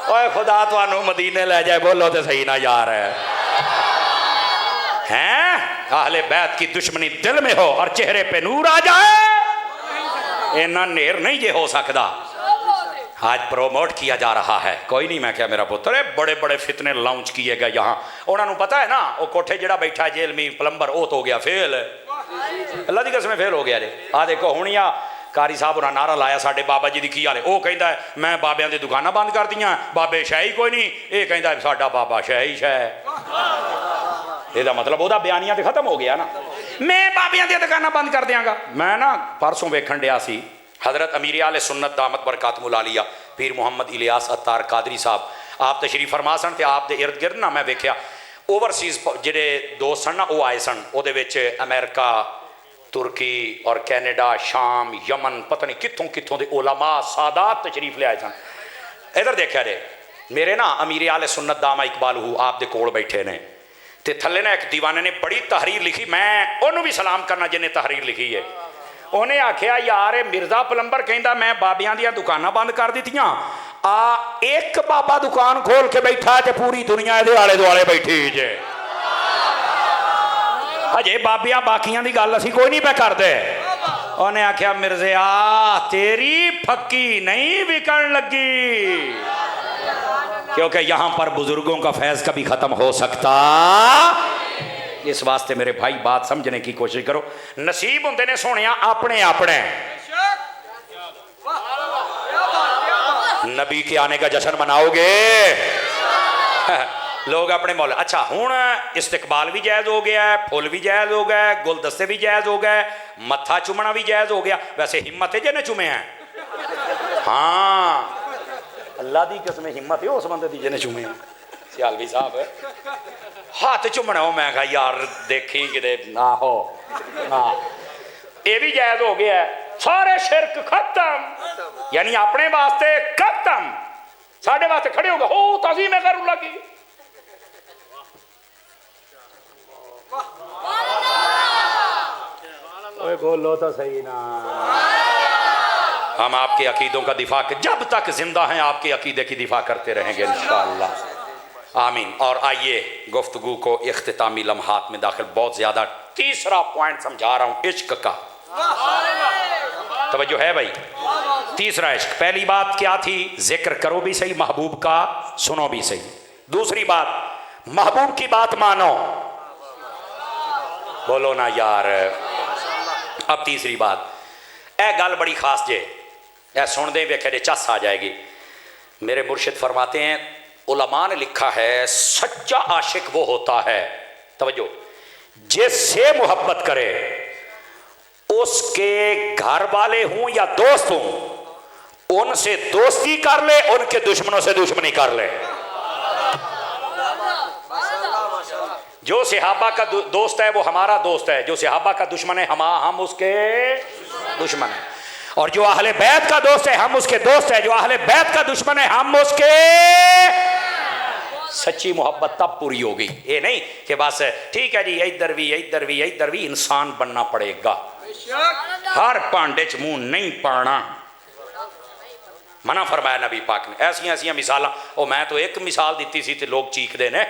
ओए खुदा तुहानू मदीने ले जाए, बोलो तो सही ना यार हैं। अहले बैत की दुश्मनी दिल में हो और चेहरे पे नूर आ जाए, इन्ना नेर नहीं ये हो सकता। आज प्रोमोट किया जा रहा है। कोई नहीं, मैं क्या मेरा पुत्र बड़े बड़े फितने लॉन्च किए गए यहाँ। उन्होंने पता है ना वो कोठे जड़ा बैठा है जेल में प्लंबर वो तो हो गया फेल, अल्लाह की कसम फेल हो गया रे। आ देखो हुण या कारी साहब उन्हें नारा लाया साडे बाबा जी की की हाल है। वो कहता है मैं बाबियां दी दुकानां बंद कर दियां, बाबे शह ही कोई नहीं। ये कहता है साडा बाबा शह ही शह। ਇਹਦਾ मतलब ਉਹਦਾ ਬਿਆਨੀਆਂ ਤੇ खत्म हो गया ना। मैं बाबियां दी दुकानां बंद कर दियांगा। मैं ना परसों वेखण डिया सी हज़रत अमीर आले सुन्नत दामत बरकातुहुल आलिया पीर मुहम्मद इलियास अत्तार कादरी साहब आप तशरीफ फरमा सन ते आप दे इर्द गिर्द ना मैं वेख्या ओवरसीज़ ਜਿਹੜੇ दोस्त सन ना वो आए सन। ਉਹਦੇ ਵਿੱਚ अमेरिका तुर्की और कैनेडा शाम यमन पता नहीं कितों कितों के उलमा सादात तशरीफ ले आए सन। इधर देखा जे मेरे ना अमीर आले सुन्नत दामा इकबाल हूँ आप दे कोल बैठे ने ते थले ना एक दीवाने ने बड़ी तहरीर लिखी। मैं उन्होंने भी सलाम करना जिन्हें तहरीर लिखी है। उन्हें आख्या यार मिर्जा प्लंबर कहता मैं बाबियां दी दुकानां बंद कर दित्तियां, आ एक बाबा दुकान खोल के बैठा है पूरी दुनिया दे आले दुआले बैठी जे। हजे बाबिया बाकियां दी गल असीं कोई नहीं पे करदे। उन्हें आख्या मिर्जिया तेरी फक्की नहीं बिकन लगी, क्योंकि यहाँ पर बुजुर्गों का फैज़ कभी ख़त्म हो सकता। इस वास्ते मेरे भाई बात समझने की कोशिश करो। नसीब होंदे ने सोनिया अपने अपने। नबी के आने का जश्न मनाओगे लोग अपने मौला। अच्छा हुण इस्तकबाल भी जायज़ हो गया है, फुल भी जायज़ हो गए, गुलदस्ते भी जायज़ हो गए, मत्था चुमना भी जायज़ हो गया। वैसे हिम्मत है जिन्हें चुमे हैं। हाँ अल्लाह की कसम हिम्मत है उस बंदे की जिन्हें चुमे हैं। सियालवी साहब हाथ चुमना हो, मैं कहा यार देखी कि ना हो ना, ये भी जायज़ हो गया है। सारे शिरक खत्म, यानी अपने वास्ते खत्म, साढ़े वास्ते खड़े हो गए हो तज़ीम करूँ लगी। ओए बोलो तो सही ना। हम आपके अकीदों का दिफा जब तक जिंदा हैं आपके अकीदे की दिफा करते रहेंगे इंशाअल्लाह, आमीन। और आइए गुफ्तगू को इख्तितामी लम्हात में दाखिल, बहुत ज़्यादा तीसरा पॉइंट समझा रहा हूँ, इश्क का। तवज्जो है भाई? तीसरा इश्क। पहली बात क्या थी? जिक्र करो भी सही महबूब का, सुनो भी सही। दूसरी बात, महबूब की बात मानो। बोलो ना यार। अब तीसरी बात, ए गल बड़ी खास जे, ए सुन दे वेखे दे चस आ जाएगी। मेरे मुर्शिद फरमाते हैं, उलमा ने लिखा है सच्चा आशिक वो होता है, तवज्जो, जिससे मोहब्बत करे, उसके घर वाले हों या दोस्त हों, उनसे दोस्ती कर ले, उनके दुश्मनों से दुश्मनी कर ले। जो सहाबा का दोस्त है वो हमारा दोस्त है, जो सहाबा का दुश्मन है हम उसके दुश्मन है, और जो अहले बैत का दोस्त है हम उसके दोस्त है, जो अहले बैत का दुश्मन है हम उसके। सच्ची मोहब्बत तब पूरी होगी, ये नहीं कि बस ठीक है जी इधर भी इधर भी इधर भी। इंसान बनना पड़ेगा, हर पांडे च मुंह नहीं पाना, मना फरमाया नबी पाक ने। ऐसिया ऐसिया मिसाल, और मैं तो एक मिसाल दी सी तो लोग चीखते ने,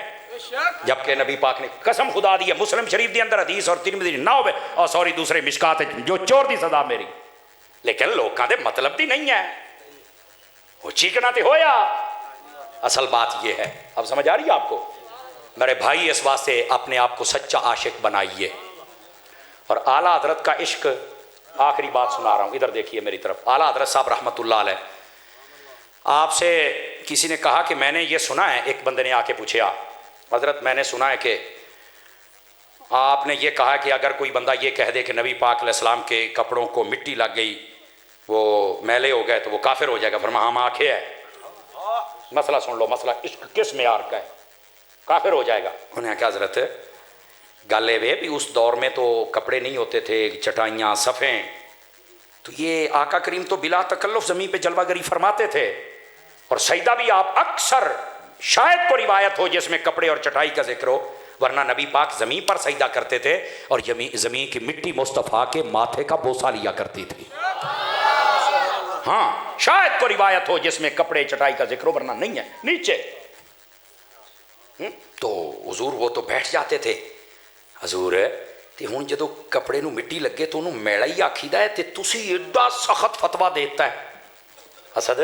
जबकि नबी पाक ने कसम खुदा दी है, मुस्लिम शरीफ के अंदर हदीस और तिरमिज़ी ना हो, और सॉरी दूसरे मिशकात, जो चोर दी सदा मेरी, लेकिन लोगों के मतलब दी नहीं है, वो चीखना तो होया। असल बात यह है, अब समझ आ रही है आपको मेरे भाई? इस वास्ते अपने आप को सच्चा आशिक बनाइए। और आला हजरत का इश्क, आखिरी बात सुना रहा हूँ, इधर देखिए मेरी तरफ। आला हजरत साहब रहमतुल्लाह अलैह, आपसे किसी ने कहा कि मैंने ये सुना है, एक बंदे ने आके पूछा, हजरत मैंने सुना है कि आपने ये कहा कि अगर कोई बंदा ये कह दे कि नबी पाक अलैहिस्सलाम के कपड़ों को मिट्टी लग गई, वो मैले हो गए, तो वो काफिर हो जाएगा। फरमा हम आंखें है, मसला सुन लो, मसला इश्क किस मेयार का है, काफिर हो जाएगा। उन्हें क्या हजरत गल वे भी उस दौर में तो कपड़े नहीं होते थे, चटाइयाँ सफ़ें, तो ये आका करीम तो बिला तकल्लुफ ज़मीन पे जलवागरी फरमाते थे, और सजदा भी आप अक्सर शायद को रिवायत हो जिसमें कपड़े और चटाई का जिक्र हो, वरना नबी पाक ज़मीन पर सजदा करते थे, और ज़मीन की मिट्टी मुस्तफ़ा के माथे का बोसा लिया करती थी। हाँ, शायद को रिवायत हो जिसमें कपड़े चटाई का जिक्र हो, वरना नहीं है नीचे। तो हुजूर वो तो बैठ जाते थे। हजूर ते हुण जदों कपड़े नूं मिट्टी लगे तो उन्होंने मैला ही आखीदा है, ते तुसी एडा सख्त फतवा देता है। असद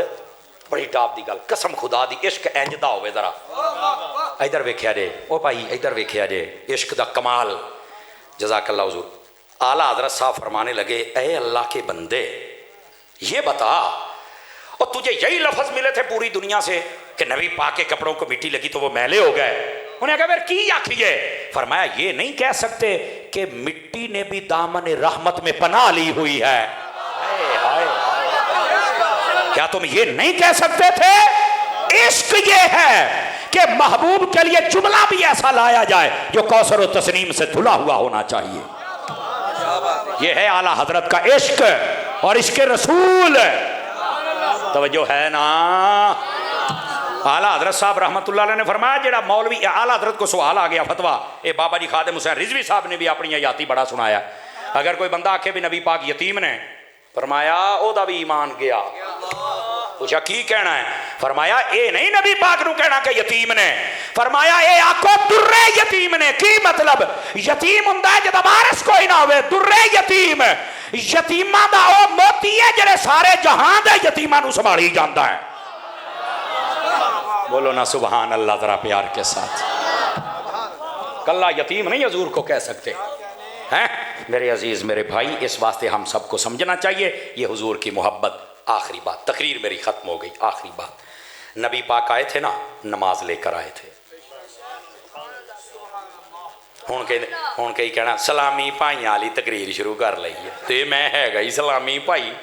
बड़ी टाप दी गल, कसम खुदा दी, इश्क इंज दा होवे। जरा इधर वेख्या जे, ओ भाई इधर वेख्या जे, इश्क दा कमाल। जज़ाकल्लाह हुजूर। आला हज़रत साहब फरमाने लगे, ए अल्लाह के बंदे, ये बता, और तुझे यही लफ्ज़ मिले थे पूरी दुनिया से कि नबी पाक के कपड़ों को मिट्टी लगी तो वो मैले हो गए। उन्हें कहा फिर की आखिए? फरमाया ये नहीं कह सकते कि मिट्टी ने भी दामन रहमत में पनाह ली हुई है। हाय हाय हाय, क्या तुम ये नहीं कह सकते थे? इश्क ये है कि महबूब के लिए जुमला भी ऐसा लाया जाए जो कौसर और तस्नीम से धुला हुआ होना चाहिए। ये है आला हजरत का इश्क और इश्क रसूल। तवज्जो है ना? आला हजरत साहब रहमतुल्लाह अलैह ने फरमाया, जेड़ा मौलवी, आला हजरत को सवाल आ गया फतवा, ए बाबा जी खादिम हुसैन रिजवी साहब ने भी अपनी हयाती बड़ा सुनाया, अगर कोई बंदा आखे भी नबी पाक यतीम ने, फरमाया ओदा भी ईमान गया। पूछा की कहना है? फरमाया ए नहीं नबी पाक नू कहना कि यतीम ने, फरमाया ए आखो दुर्रे यतीम ने। की मतलब? यतीम हुंदा है जद वारिस कोई ना होवे। दुर्रे यतीम यतीमां दा ओ मोती है जेड़े सारे जहां दे यतीमां नू संभाली जांदा है। बोलो ना सुभान अल्लाह जरा प्यार के साथ। कल्ला यतीम नहीं हजूर को कह सकते हैं। मेरे अजीज मेरे भाई, इस वास्ते हम सबको समझना चाहिए ये हुजूर की मोहब्बत। आखिरी बात, तकरीर मेरी खत्म हो गई। आखिरी बात, नबी पाक आए थे ना, नमाज लेकर आए थे। हुण कई कहना सलामी भाई वाली तकरीर शुरू कर ली है, तो मैं है ही सलामी भाई।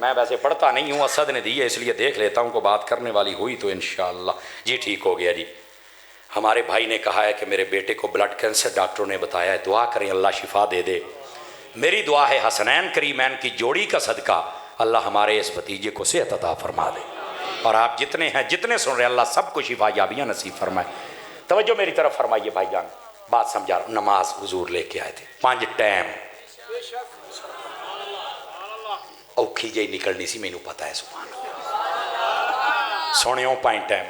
मैं वैसे पढ़ता नहीं हूँ, असद ने दी है इसलिए देख लेता हूँ, को बात करने वाली हुई तो इंशाअल्लाह। जी ठीक हो गया जी। हमारे भाई ने कहा है कि मेरे बेटे को ब्लड कैंसर डॉक्टरों ने बताया है, दुआ करें अल्लाह शिफा दे दे। मेरी दुआ है हसनैन करीमैन की जोड़ी का सदका अल्लाह हमारे इस भतीजे को सेहत अता फरमा दे, और आप जितने हैं जितने सुन रहे हैं अल्लाह सबको शिफा याबियाँ नसीब फरमाए। तवज्जो मेरी तरफ फरमाइए भाईजान, बात समझा रहा हूँ। नमाज हुजूर लेके आए थे 5 टाइम, औखी जी निकलनी सी, मैनू पता है। सुभान सुनियो 5 टाइम।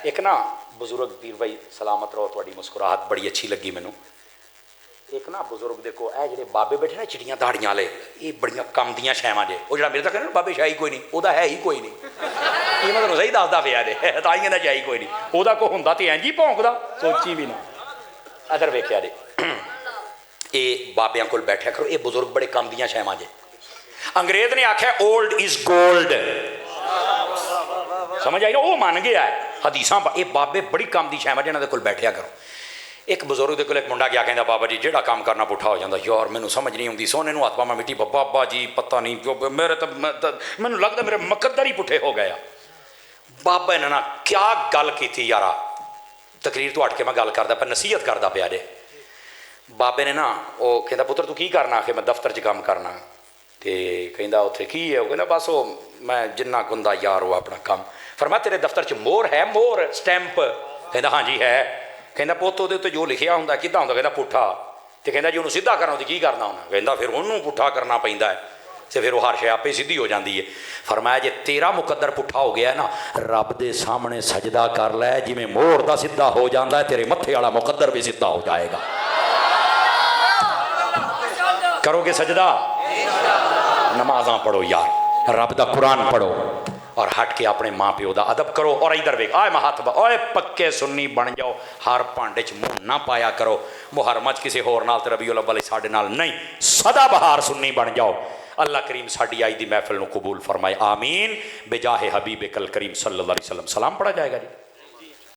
एक ना बजुर्ग पीर भाई सलामत रहो, थोड़ी मुस्कुराहट बड़ी अच्छी लगी मैनू। एक ना बजुर्ग देखो ए जो बाबे बैठे ना चिट्टियां दाड़ियां वाले, ये बड़िया कम दियाँ शैवां जे, वो जो मेरे तक कहना बाबे शाही कोई नहीं, वह है ही कोई नहीं, ये मैं तुम सही दसदा पिया जे, तां कहना शाही कोई नहीं, वह कोई होंदा तो इंज ही भौंकदा, सोची भी ना। अदर वेख्या जे ये बाबियां कोल बैठा करो, ये बुजुर्ग बड़े कम दियाँ शैवां जे। अंग्रेज ने आख्या ओल्ड इज गोल्ड, समझ आई ना, वो मान गया है हदीसां, ये बाबे बड़ी कम दी शैवां जिन्हां दे कोल बैठिया करो। एक बजुर्ग के एक मुंडा गया, कहता बाबा जी जेड़ा काम करना पुठा हो जाता, यार मैनू समझ नहीं आती, सोने नूं हत्थ पावां मिट्टी, बाबा जी पता नहीं क्यों मेरे तो मैनू लगता मेरे मुकद्दर ही पुठे हो गया। बाबा इन्हां नाल क्या गल की यारा, तकरीर तो हट के मैं गल करदा पर नसीहत करदा पिया जे। बाबे ने ना वो कहता पुत्र तू की करना, आखे मैं दफ्तर च काम करना, तो कहता उत्थे की है, वो कहता बस वो मैं जिन्ना कुंदा यार वो अपना काम। फरमाया तेरे दफ्तर च मोहर है, मोहर स्टैंप? कहता हाँ जी है। कहता पुत्त ਉਹਦੇ ਉੱਤੇ जो लिखिया होंदा किदां होंदा? कहता पुट्ठा। तो कहता जी ਉਹਨੂੰ सीधा करना तो की करना होना? कहता फिर ਉਹਨੂੰ पुट्ठा करना पैंदा है, तो फिर वो हर शे आपे सीधी हो जाती है। फरमाया जे तेरा मुकद्दर पुट्ठा हो गया ना, रब दे सामने सजदा कर लै, जिवें मोहर दा सीधा हो जाता है तेरे मत्थे वाला मुकद्दर भी सीधा हो जाएगा। करोगे सजदा? नमाज़ां पढ़ो यार, रब दा कुरान पढ़ो, और हट के अपने माँ प्यो का अदब करो। और इधर वेख आए मैं हथ ओए पक्के सुन्नी बन जाओ, हर भांडे च मुँह ना पाया करो, मुहर्रम च किसी होर नाल ते रबीउल अव्वल साडे नाल नहीं, सदा बहार सुन्नी बन जाओ। अल्लाह करीम साडी आई दी महफिल नूं कबूल फरमाए, आमीन। बेजाहे हबीब कल करीम सल्लल्लाहु अलैहि वसल्लम। सलाम पढ़ा जाएगा जी।